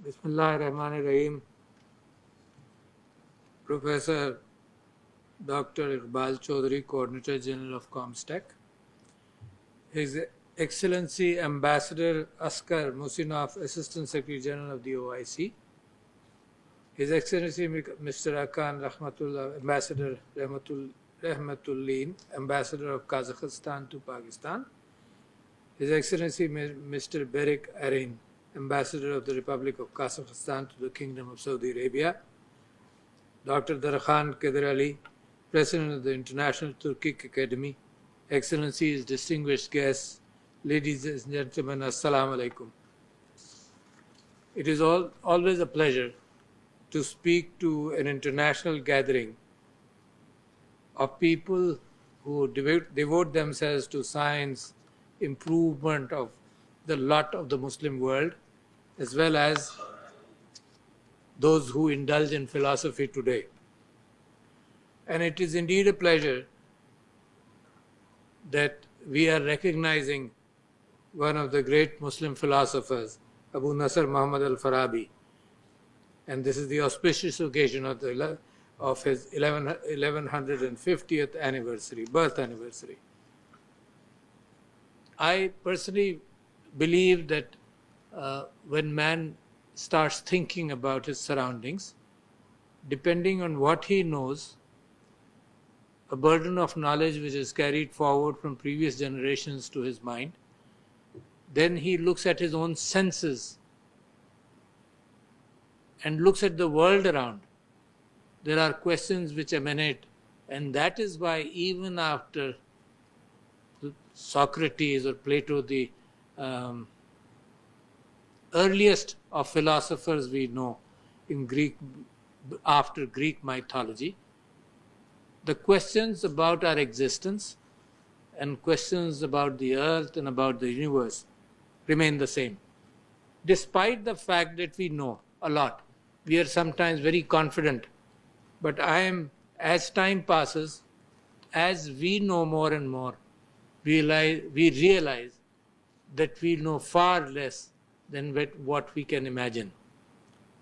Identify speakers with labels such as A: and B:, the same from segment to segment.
A: Bismillahirrahmanirrahim. Professor Dr. Iqbal Chaudhary, Coordinator General of Comstech. His Excellency Ambassador Askar Musinov, Assistant Secretary General of the OIC. His Excellency Mr. Akan Rahmatullah, Ambassador Rahmatullain, Ambassador of Kazakhstan to Pakistan. His Excellency Mr. Berik Arin, Ambassador of the Republic of Kazakhstan to the Kingdom of Saudi Arabia. Dr. Darkhan Kadir Ali, President of the International Turkic Academy. Excellencies, distinguished guests, ladies and gentlemen, Assalamu alaikum. It is always a pleasure to speak to an international gathering of people who devote themselves to science, improvement of the lot of the Muslim world, as well as those who indulge in philosophy today. And it is indeed a pleasure that we are recognizing one of the great Muslim philosophers, Abu Nasr Muhammad al-Farabi. And this is the auspicious occasion of his 1150th anniversary, birth anniversary. I personally believe that when man starts thinking about his surroundings, depending on what he knows, a burden of knowledge which is carried forward from previous generations to his mind, then he looks at his own senses and looks at the world around. There are questions which emanate, and that is why even after Socrates or Plato, the earliest of philosophers we know in Greek, after Greek mythology, the questions about our existence and questions about the earth and about the universe remain the same. Despite the fact that we know a lot, we are sometimes very confident, but as time passes, as we know more and more, we realize that we know far less than what we can imagine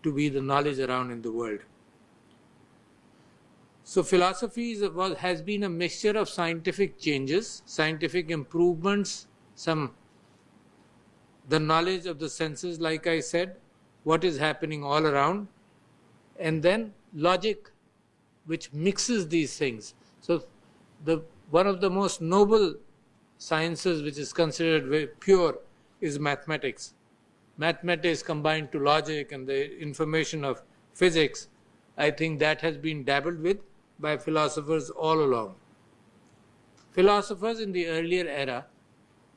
A: to be the knowledge around in the world. So philosophy has been a mixture of scientific changes, scientific improvements, the knowledge of the senses, like I said, what is happening all around, and then logic, which mixes these things. So one of the most noble sciences which is considered very pure is mathematics. Mathematics combined to logic and the information of physics, I think that has been dabbled with by philosophers all along. Philosophers in the earlier era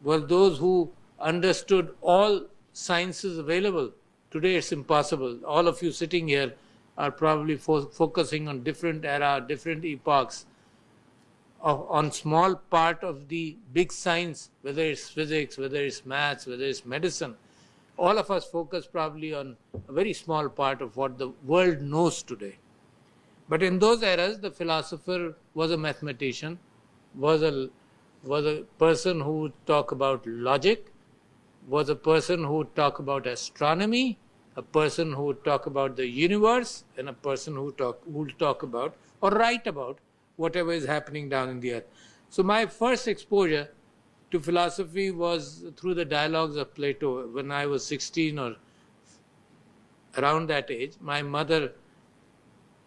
A: were those who understood all sciences available. Today it's impossible. All of you sitting here are probably focusing on different era, different epochs, on small part of the big science, whether it's physics, whether it's maths, whether it's medicine. All of us focus probably on a very small part of what the world knows today. But in those eras, the philosopher was a mathematician, was a person who would talk about logic, was a person who would talk about astronomy, a person who would talk about the universe, and a person who would talk about or write about whatever is happening down in the earth. So my first exposure to philosophy was through the dialogues of Plato. When I was 16 or around that age, my mother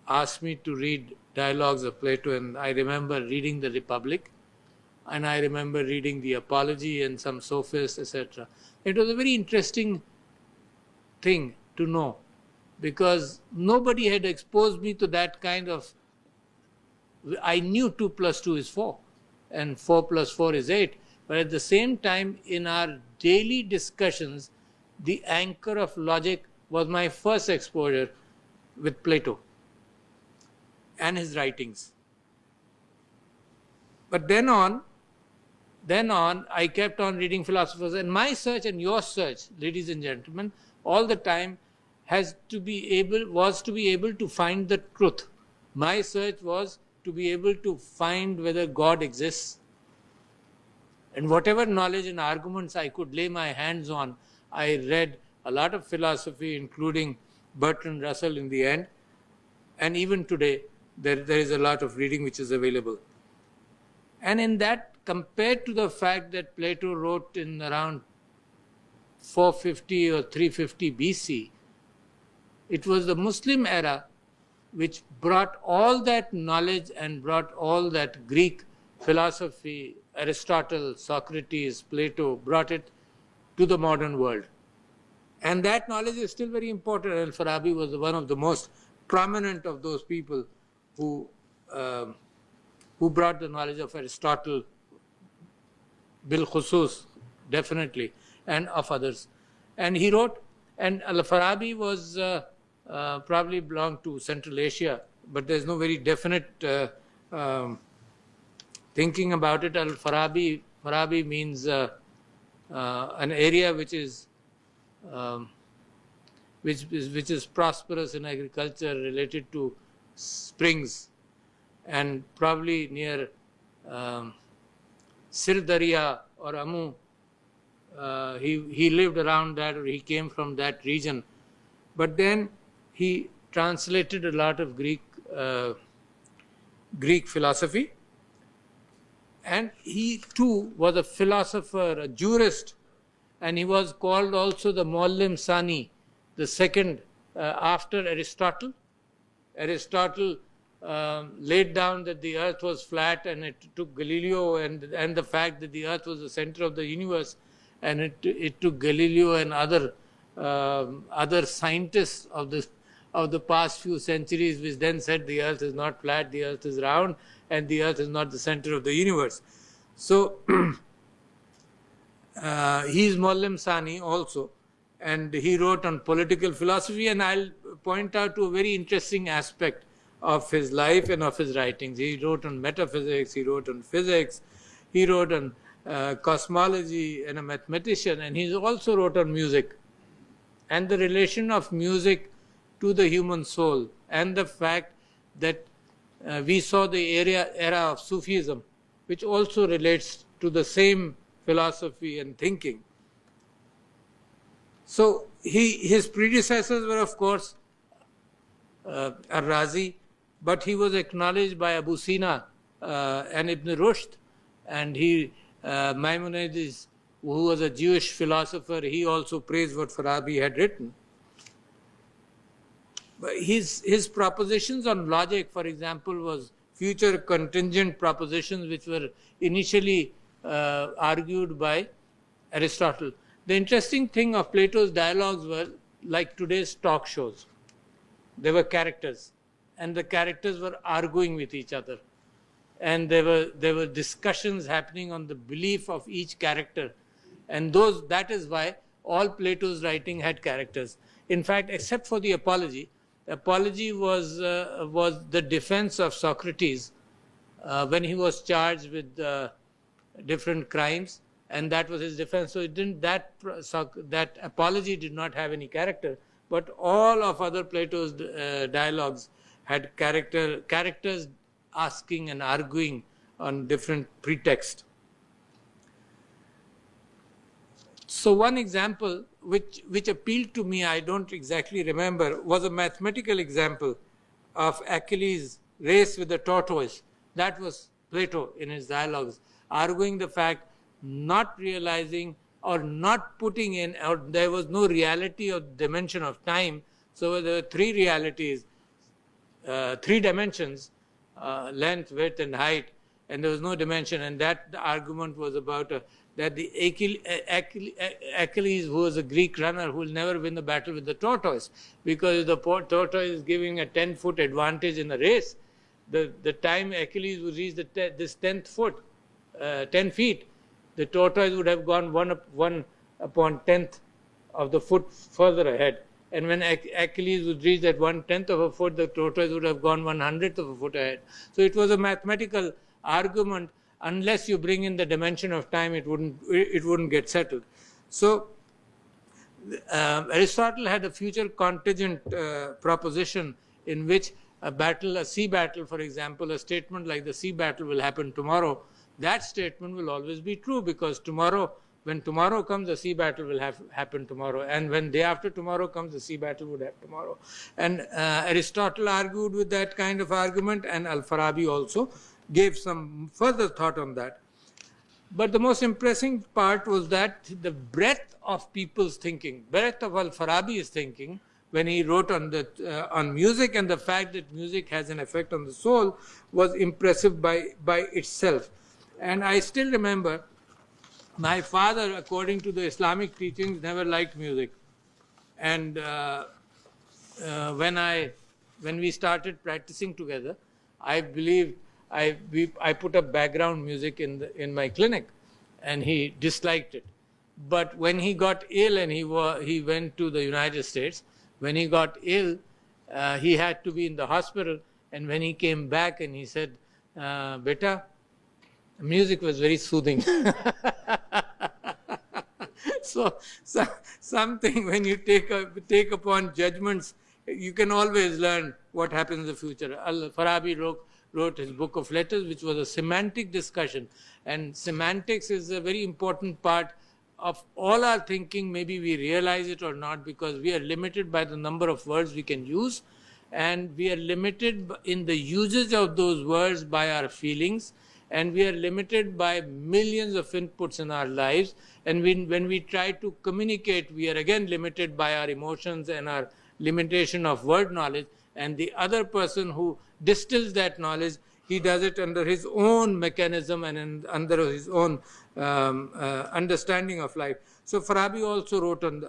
A: asked me to read dialogues of Plato, and I remember reading the Republic, and I remember reading the Apology and some Sophists, etc. It was a very interesting thing to know, because nobody had exposed me to that kind of. I knew 2 + 2 is 4, and 4 + 4 is 8. But at the same time, in our daily discussions, the anchor of logic was my first exposure with Plato and his writings. But then on, I kept on reading philosophers, and my search and your search, ladies and gentlemen, all the time was to be able to find the truth. My search was to be able to find whether God exists. And whatever knowledge and arguments I could lay my hands on, I read a lot of philosophy, including Bertrand Russell in the end. And even today, there is a lot of reading which is available. And in that, compared to the fact that Plato wrote in around 450 or 350 BC, it was the Muslim era which brought all that knowledge and brought all that Greek philosophy, Aristotle, Socrates, Plato, brought it to the modern world. And that knowledge is still very important. Al-Farabi was one of the most prominent of those people who brought the knowledge of Aristotle, bil khusus, definitely, and of others. And he wrote, and Al-Farabi was probably belonged to Central Asia, but there's no very definite thinking about it. Farabi means an area which is prosperous in agriculture, related to springs, and probably near Sirdaria or Amu. He lived around that, or he came from that region. But then he translated a lot of Greek philosophy, and he too was a philosopher, a jurist, and he was called also the Muallim Sani, the second after Aristotle. Aristotle laid down that the earth was flat, and it took Galileo and the fact that the earth was the center of the universe, and it took Galileo and other scientists of the past few centuries, which then said the earth is not flat, the earth is round, and the earth is not the center of the universe. So he is Muallim Sani also, and he wrote on political philosophy, and I'll point out to a very interesting aspect of his life and of his writings. He wrote on metaphysics, he wrote on physics, he wrote on cosmology, and a mathematician, and he also wrote on music and the relation of music to the human soul, and the fact that we saw the era of Sufism, which also relates to the same philosophy and thinking. So his predecessors were, of course, Ar-Razi, but he was acknowledged by Abu Sina and Ibn Rushd, and Maimonides, who was a Jewish philosopher, he also praised what Farabi had written. But his propositions on logic, for example, was future contingent propositions which were initially argued by Aristotle. The interesting thing of Plato's dialogues were like today's talk shows. There were characters, and the characters were arguing with each other. And there were discussions happening on the belief of each character. And that is why all Plato's writing had characters. In fact, except for the Apology was the defense of Socrates when he was charged with different crimes, and that was his defense. So that Apology did not have any character, but all of other Plato's dialogues had characters asking and arguing on different pretexts. So one example which appealed to me, I don't exactly remember, was a mathematical example of Achilles' race with the tortoise. That was Plato in his dialogues, arguing the fact, not realizing or not putting in, or there was no reality or dimension of time. So there were three realities, three dimensions, length, width, and height, and there was no dimension. And that argument was about that the Achilles, who was a Greek runner, who will never win the battle with the tortoise, because the tortoise is giving a 10-foot advantage in the race. The time Achilles would reach this 10 feet, the tortoise would have gone one upon 10th of the foot further ahead. And when Achilles would reach that 1/10 of a foot, the tortoise would have gone 1/100th of a foot ahead. So it was a mathematical argument. Unless you bring in the dimension of time, it wouldn't get settled. So Aristotle had a future contingent proposition in which a sea battle, for example, a statement like the sea battle will happen tomorrow. That statement will always be true, because tomorrow when tomorrow comes, the sea battle will happen tomorrow. And when day after tomorrow comes, the sea battle would have tomorrow. And Aristotle argued with that kind of argument, and Al-Farabi also gave some further thought on that. But the most impressive part was that the breadth of people's thinking, breadth of Al-Farabi's thinking, when he wrote on music, and the fact that music has an effect on the soul, was impressive by itself. And I still remember my father, according to the Islamic teachings, never liked music. And when we started practicing together, I believe I put up background music in my clinic, and he disliked it. But when he got ill and he went to the United States, when he got ill, he had to be in the hospital. And when he came back and he said, "Beta, music was very soothing." So something, when you take upon judgments, you can always learn what happens in the future. Al-Farabi wrote his book of letters, which was a semantic discussion. And semantics is a very important part of all our thinking. Maybe we realize it or not, because we are limited by the number of words we can use, and we are limited in the usage of those words by our feelings, and we are limited by millions of inputs in our lives. And when we try to communicate, we are again limited by our emotions and our limitation of word knowledge. And the other person who distills that knowledge, he does it under his own mechanism and under his own understanding of life. So Farabi also wrote on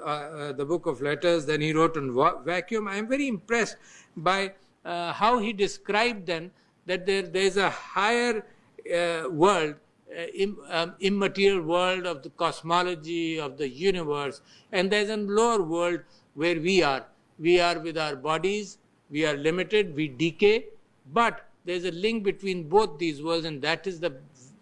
A: the book of letters, then he wrote on vacuum. I am very impressed by how he described then that there is a higher world, immaterial world of the cosmology, of the universe, and there's a lower world where we are. We are with our bodies, we are limited, we decay, but there's a link between both these worlds, and that is the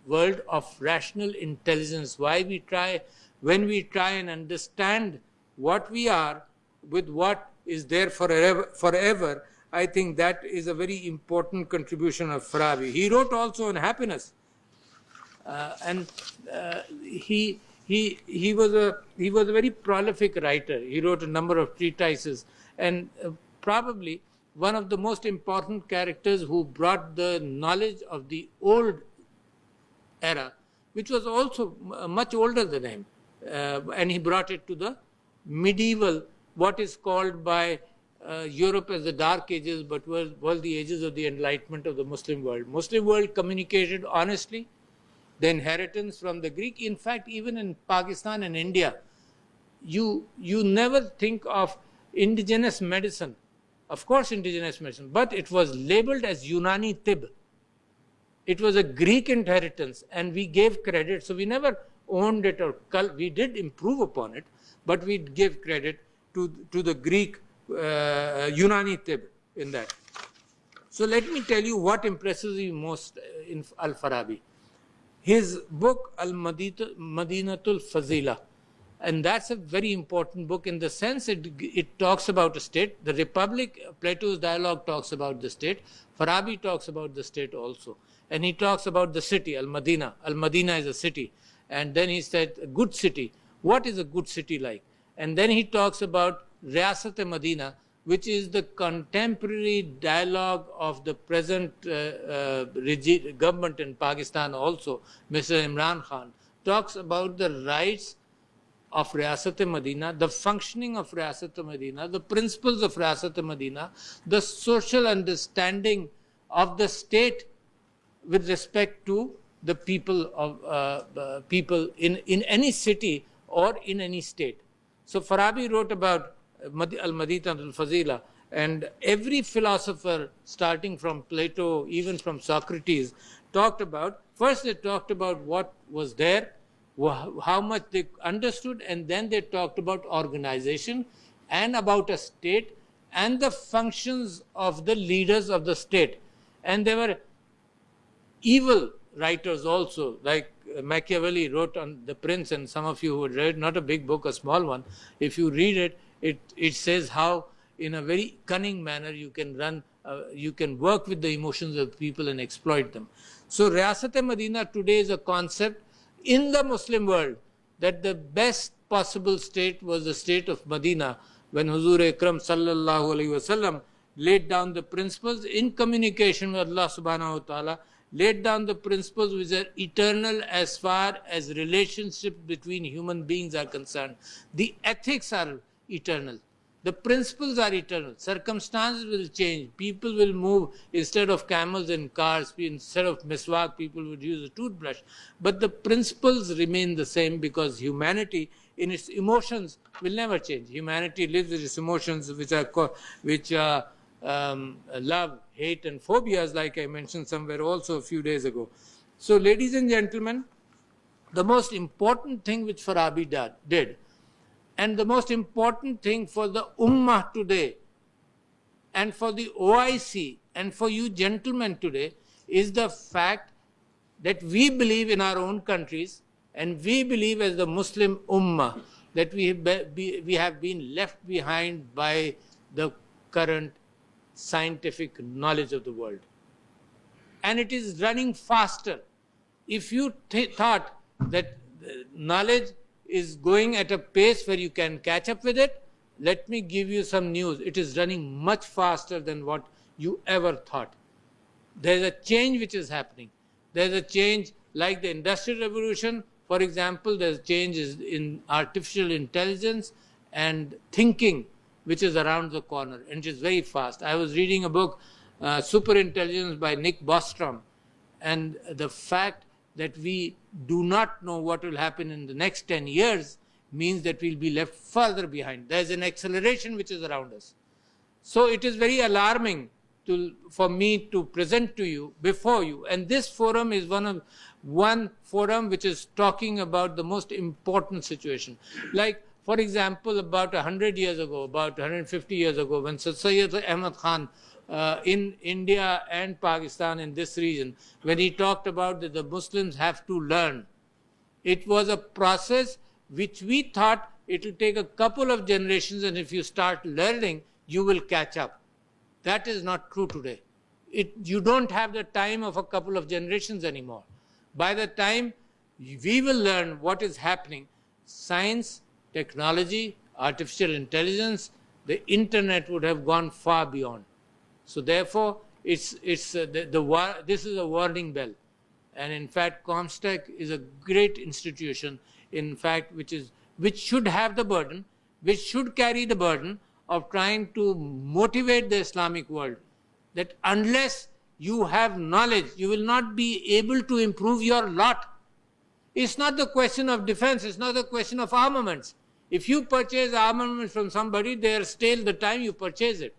A: world of rational intelligence. When we try and understand what we are with what is there forever, I think that is a very important contribution of Farabi. He wrote also on happiness, and he was a very prolific writer. He wrote a number of treatises, and probably one of the most important characters who brought the knowledge of the old era, which was also much older than him, and he brought it to the medieval, what is called by Europe as the Dark Ages, but was the ages of the enlightenment of the Muslim world. Muslim world communicated honestly, the inheritance from the Greek. In fact, even in Pakistan and India, you never think of indigenous medicine. Of course, indigenous medicine, but it was labeled as Unani Tib. It was a Greek inheritance, and we gave credit. So we never owned it, or we did improve upon it, but we gave credit to the Greek Unani Tib in that. So let me tell you what impresses me most in Al-Farabi. His book Al-Madinatul Fazila, and that's a very important book in the sense it talks about a state. The Republic, Plato's dialogue talks about the state. Farabi talks about the state also. And he talks about the city, Al-Madina. Al-Madina is a city. And then he said, a good city. What is a good city like? And then he talks about Riyasat-e-Madina, which is the contemporary dialogue of the present government in Pakistan also. Mr. Imran Khan talks about the rights of Riyasat-e-Madina, the functioning of Riyasat-e-Madina, the principles of Riyasat-e-Madina, the social understanding of the state with respect to the people of people in any city or in any state. So Farabi wrote about Al-Madinatul Fazila, and every philosopher, starting from Plato, even from Socrates, talked about, first they talked about what was there, how much they understood, and then they talked about organization and about a state and the functions of the leaders of the state. And there were evil writers also, like Machiavelli wrote on The Prince, and some of you who read, not a big book, a small one, if you read it, it says how in a very cunning manner you can work with the emotions of people and exploit them. So Riyasat-e-Madina today is a concept in the Muslim world that the best possible state was the state of Medina, when Huzur Akram sallallahu alaihi wasallam laid down the principles in communication with Allah subhanahu wa ta'ala, laid down the principles which are eternal as far as relationships between human beings are concerned. The ethics are eternal. The principles are eternal. Circumstances will change. People will move. Instead of camels and cars, instead of miswak, people would use a toothbrush. But the principles remain the same, because humanity in its emotions will never change. Humanity lives with its emotions, which are love, hate and phobias, like I mentioned somewhere also a few days ago. So ladies and gentlemen, the most important thing which Farabi did, and the most important thing for the Ummah today, and for the OIC, and for you gentlemen today, is the fact that we believe in our own countries, and we believe as the Muslim Ummah that we have been left behind by the current scientific knowledge of the world. And it is running faster. If you thought that knowledge is going at a pace where you can catch up with it, let me give you some news. It is running much faster than what you ever thought. There is a change which is happening. There is a change like the Industrial Revolution. For example, there is changes in artificial intelligence and thinking, which is around the corner, and it is very fast. I was reading a book, Superintelligence by Nick Bostrom, and the fact that we do not know what will happen in the next 10 years means that we'll be left further behind. There's an acceleration which is around us. So it is very alarming for me to present to you, before you, and this forum is one forum which is talking about the most important situation. Like, for example, about 100 years ago, about 150 years ago, when Sir Sayyid Ahmad Khan in India and Pakistan, in this region, when he talked about that the Muslims have to learn, it was a process which we thought it will take a couple of generations, and if you start learning, you will catch up. That is not true today. You don't have the time of a couple of generations anymore. By the time we will learn what is happening, science, technology, artificial intelligence, the internet would have gone far beyond. So therefore, this is a warning bell. And in fact, Comstek is a great institution, in fact, which should have the burden, which should carry the burden of trying to motivate the Islamic world, that unless you have knowledge, you will not be able to improve your lot. It's not the question of defense, it's not the question of armaments. If you purchase armaments from somebody, they are stale the time you purchase it.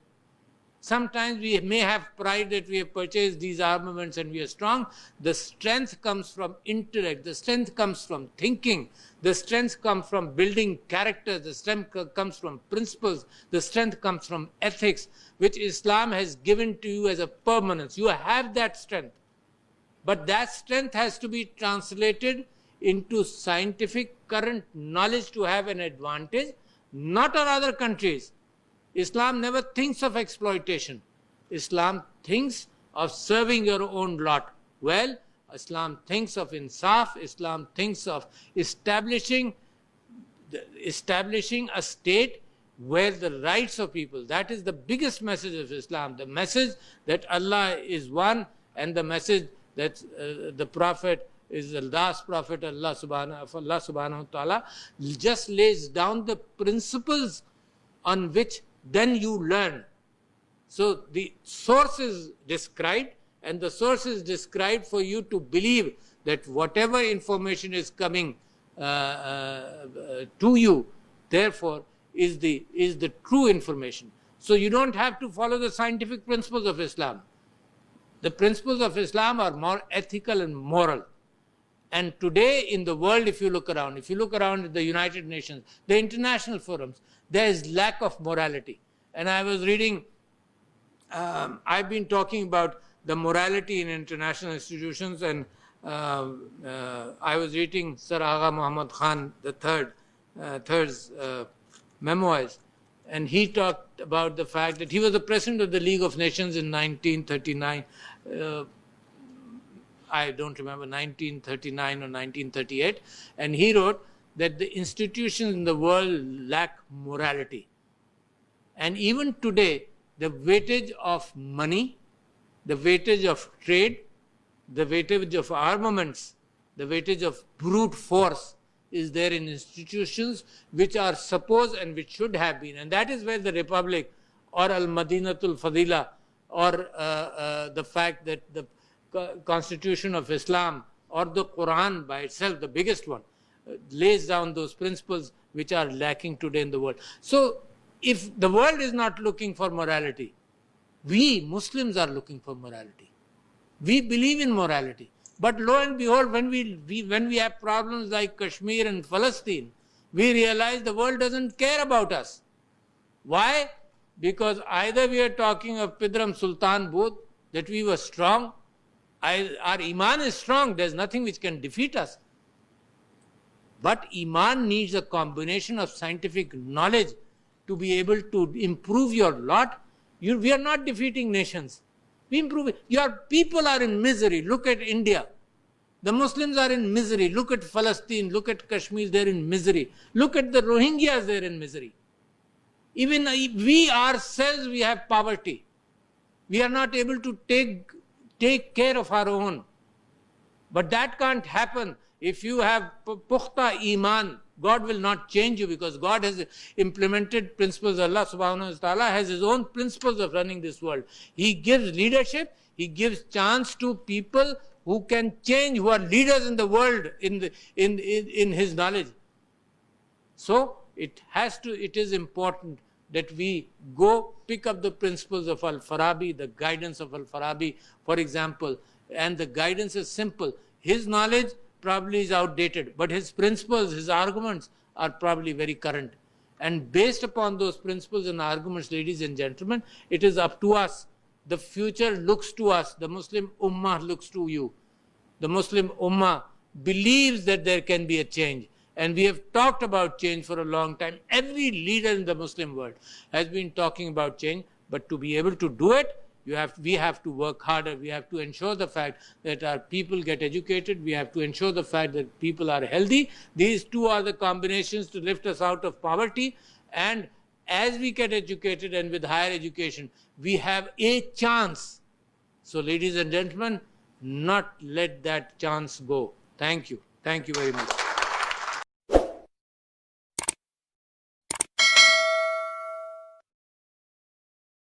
A: Sometimes we may have pride that we have purchased these armaments and we are strong. The strength comes from intellect, the strength comes from thinking, the strength comes from building character, the strength comes from principles, the strength comes from ethics, which Islam has given to you as a permanence. You have that strength. But that strength has to be translated into scientific current knowledge to have an advantage, not on other countries. Islam never thinks of exploitation. Islam thinks of serving your own lot well. Islam thinks of insaf. Islam thinks of establishing a state where the rights of people, that is the biggest message of Islam, the message that Allah is one, and the message that the Prophet is the last Prophet of Allah subhanahu wa ta'ala, just lays down the principles on which then you learn. So the source is described, and the source is described for you to believe that whatever information is coming to you, therefore, is the true information. So you don't have to follow the scientific principles of Islam. The principles of Islam are more ethical and moral. And today in the world, if you look around at the United Nations, the international forums, there is lack of morality. And I was reading, I've been talking about the morality in international institutions, and I was reading Sir Agha Muhammad Khan III's memoirs, and he talked about the fact that he was the president of the League of Nations in 1939. I don't remember, 1939 or 1938, and he wrote that the institutions in the world lack morality. And even today, the weightage of money, the weightage of trade, the weightage of armaments, the weightage of brute force is there in institutions which are supposed and which should have been. And that is where the Republic or Al-Madinatul Fadila or the fact that the Constitution of Islam or the Quran by itself, the biggest one, lays down those principles which are lacking today in the world. So if the world is not looking for morality, we Muslims are looking for morality. We believe in morality. But lo and behold, when we have problems like Kashmir and Palestine, we realize the world doesn't care about us. Why? Because either we are talking of Pidram Sultan Budh, that we were strong, our Iman is strong, there's nothing which can defeat us. But Iman needs a combination of scientific knowledge to be able to improve your lot. We are not defeating nations. We improve it. Your people are in misery. Look at India. The Muslims are in misery. Look at Palestine. Look at Kashmir. They're in misery. Look at the Rohingyas. They're in misery. Even we ourselves, we have poverty. We are not able to take care of our own. But that can't happen if you have pukhta iman. God will not change you because God has implemented principles. Allah subhanahu wa ta'ala has his own principles of running this world. He gives leadership, he gives chance to people who can change, who are leaders in the world in his knowledge. So it is important that we go pick up the principles of Al-Farabi, the guidance of Al-Farabi, for example, and the guidance is simple. His knowledge probably is outdated, but his principles, his arguments are probably very current. And based upon those principles and arguments, ladies and gentlemen, it is up to us. The future looks to us. The Muslim Ummah looks to you. The Muslim Ummah believes that there can be a change. And we have talked about change for a long time. Every leader in the Muslim world has been talking about change, but to be able to do it, we have to work harder. We have to ensure the fact that our people get educated. We have to ensure the fact that people are healthy. These two are the combinations to lift us out of poverty. And as we get educated and with higher education, we have a chance. So ladies and gentlemen, not let that chance go. Thank you. Thank you very much.